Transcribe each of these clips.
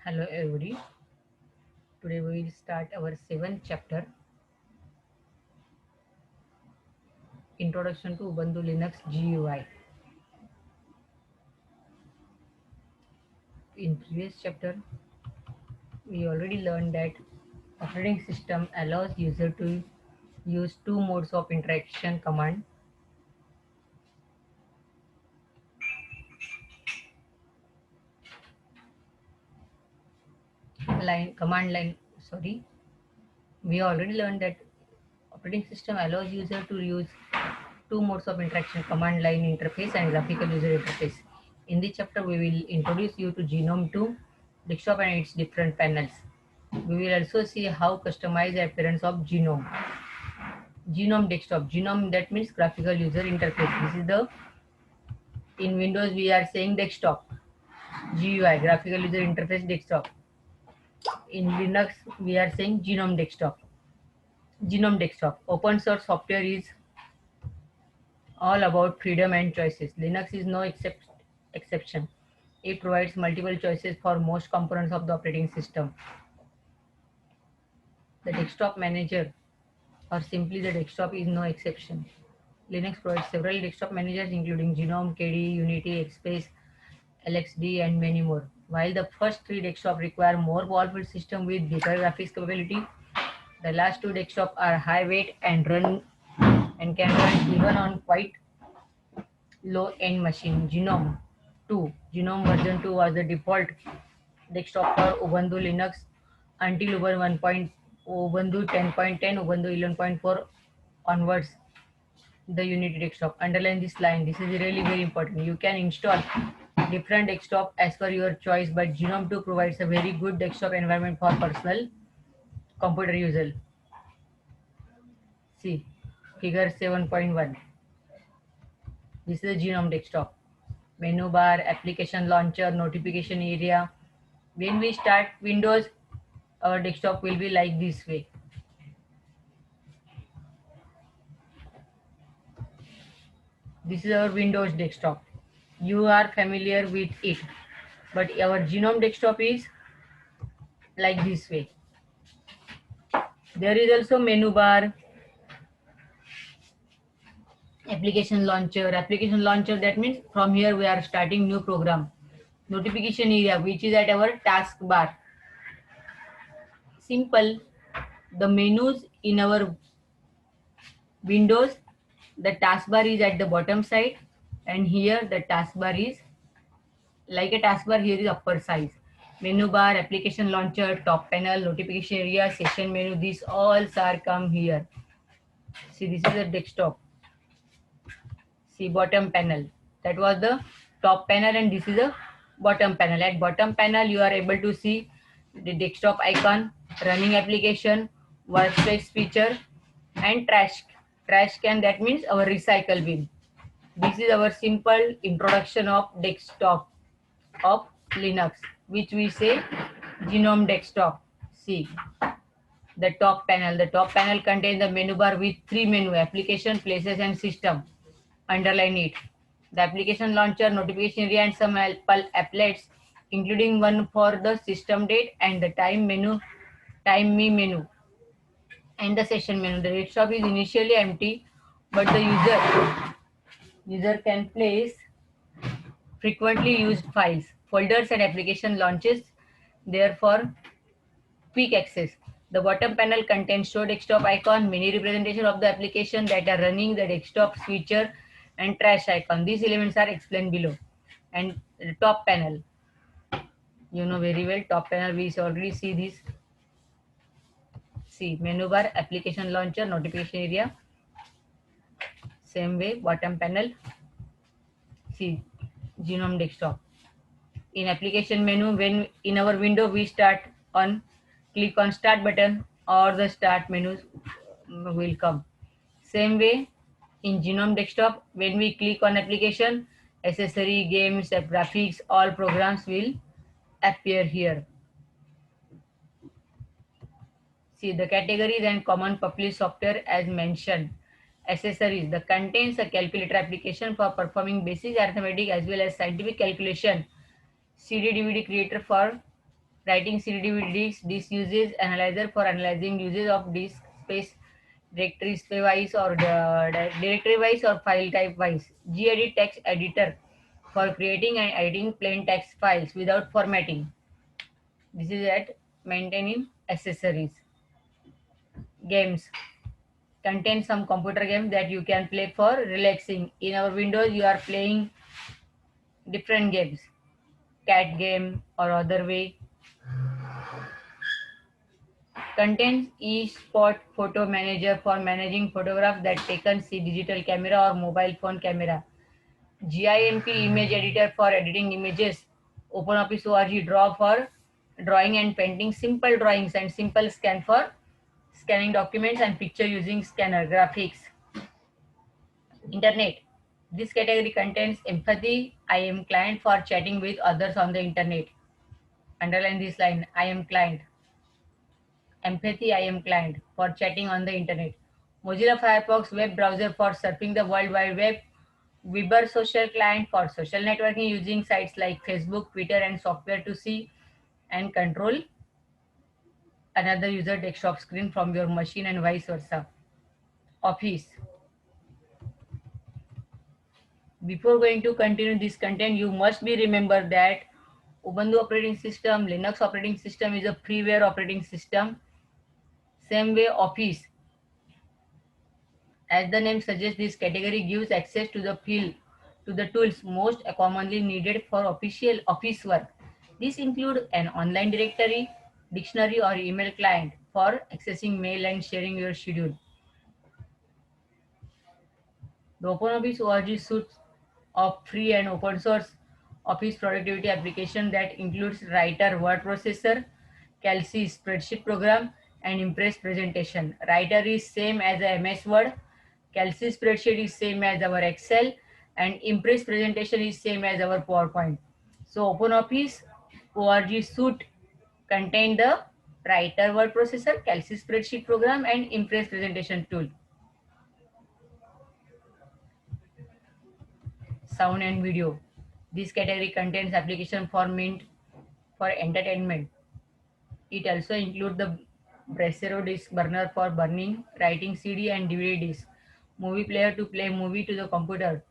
Hello everybody. Today we will start our seventh chapter, Introduction to Ubuntu Linux GUI. In previous chapter, we already learned that operating system allows user to use two modes of interaction command line. Sorry, we already learned that operating system allows user to use two modes of interaction: command line interface and graphical user interface. In this chapter, we will introduce you to GNOME 2, desktop and its different panels. We will also see how customize the appearance of GNOME. GNOME desktop. GNOME, that means graphical user interface. This is the in Windows we are saying desktop. GUI, graphical user interface desktop. In Linux we are saying GNOME desktop. GNOME desktop. Open source software is all about freedom and choices. Linux is no exception. It provides multiple choices for most components of the operating system. The desktop manager, or simply the desktop, is no exception. Linux provides several desktop managers including GNOME, KDE, Unity, XSpace, LXD, and many more. While the first three desktops require more powerful system with better graphics capability, the last two desktops are high weight and can run even on quite low-end machine. GNOME 2. GNOME version 2 was the default desktop for Ubuntu Linux until Ubuntu 10.10, Ubuntu 11.4 onwards. The Unity desktop. Underline this line. This is really very important. You can install different desktop as per your choice, but GNOME 2 provides a very good desktop environment for personal computer user. See, figure 7.1. This is the GNOME desktop. Menu bar, application launcher, notification area. When we start Windows, our desktop will be like this way. This is our Windows desktop. You are familiar with it, but our GNOME desktop is like this way. There is also menu bar, application launcher. Application launcher, that means from here we are starting new program. Notification area, which is at our task bar. Simple. The menus in our Windows, the taskbar is at the bottom side, and here the taskbar is like a taskbar. Here is upper size. Menu bar, application launcher, top panel, notification area, session menu. These all are come here. See, this is the desktop. See, bottom panel. That was the top panel, and this is the bottom panel. At bottom panel, you are able to see the desktop icon, running application, workspace feature, and trash can. That means our recycle bin. This is our simple introduction of desktop of Linux, which we say GNOME desktop. See, the top panel. The top panel contains the menu bar with three menu: application, places, and system. Underline it. The application launcher, notification area, and some applets, including one for the system date and the time me menu, and the session menu. The desktop is initially empty, but the user can place frequently used files, folders, and application launches there for quick access. The bottom panel contains show desktop icon, mini representation of the application that are running, the desktop switcher, and trash icon. These elements are explained below. And the top panel, you know very well, top panel we already see this. See, menu bar, application launcher, notification area. Same way, bottom panel. See, GNOME desktop. In application menu, when in our window we click on start button, or the start menus will come. Same way in GNOME desktop, when we click on application, accessory, games, graphics, all programs will appear here. See, the categories and common published software as mentioned. Accessories, the contains a calculator application for performing basic arithmetic as well as scientific calculation. CD DVD creator for writing CD-DVD disk uses analyzer for analyzing uses of disk space directory space wise or directory wise or file type wise. Gedit text editor for creating and editing plain text files without formatting. This is at maintaining accessories. Games contain some computer games that you can play for relaxing. In our Windows, you are playing different games, cat game or other way. Contains eSpot photo manager for managing photographs that taken see digital camera or mobile phone camera. GIMP image editor for editing images. OpenOffice org draw for drawing and painting simple drawings and simple scan for scanning documents and picture using scanner graphics. Internet. This category contains empathy. I am client for chatting with others on the internet. Underline this line. I am client. Empathy, I am client for chatting on the internet. Mozilla Firefox web browser for surfing the World Wide Web. Viber social client for social networking using sites like Facebook, Twitter, and software to see and control another user desktop screen from your machine and vice versa. Office. Before going to continue this content, you must be remember that Ubuntu operating system, Linux operating system is a freeware operating system. Same way Office. As the name suggests, this category gives access to the field to the tools most commonly needed for official office work. These include an online directory, dictionary, or email client for accessing mail and sharing your schedule. The OpenOffice org suite of free and open source office productivity application that includes Writer word processor, Kelsey spreadsheet program, and Impress presentation. Writer is same as a MS Word, Kelsey spreadsheet is same as our Excel, and Impress presentation is same as our PowerPoint. So OpenOffice org suite contain the Writer word processor, Kelsey spreadsheet program, and Impress presentation tool. Sound and video. This category contains application for meant for entertainment. It also includes the Brasero disk burner for burning, writing CD and DVD disc, movie player to play movie to the computer,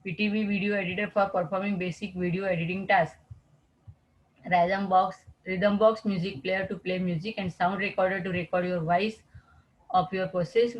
PTV video editor for performing basic video editing tasks, Rhythm box music player to play music and sound recorder to record your voice of your process,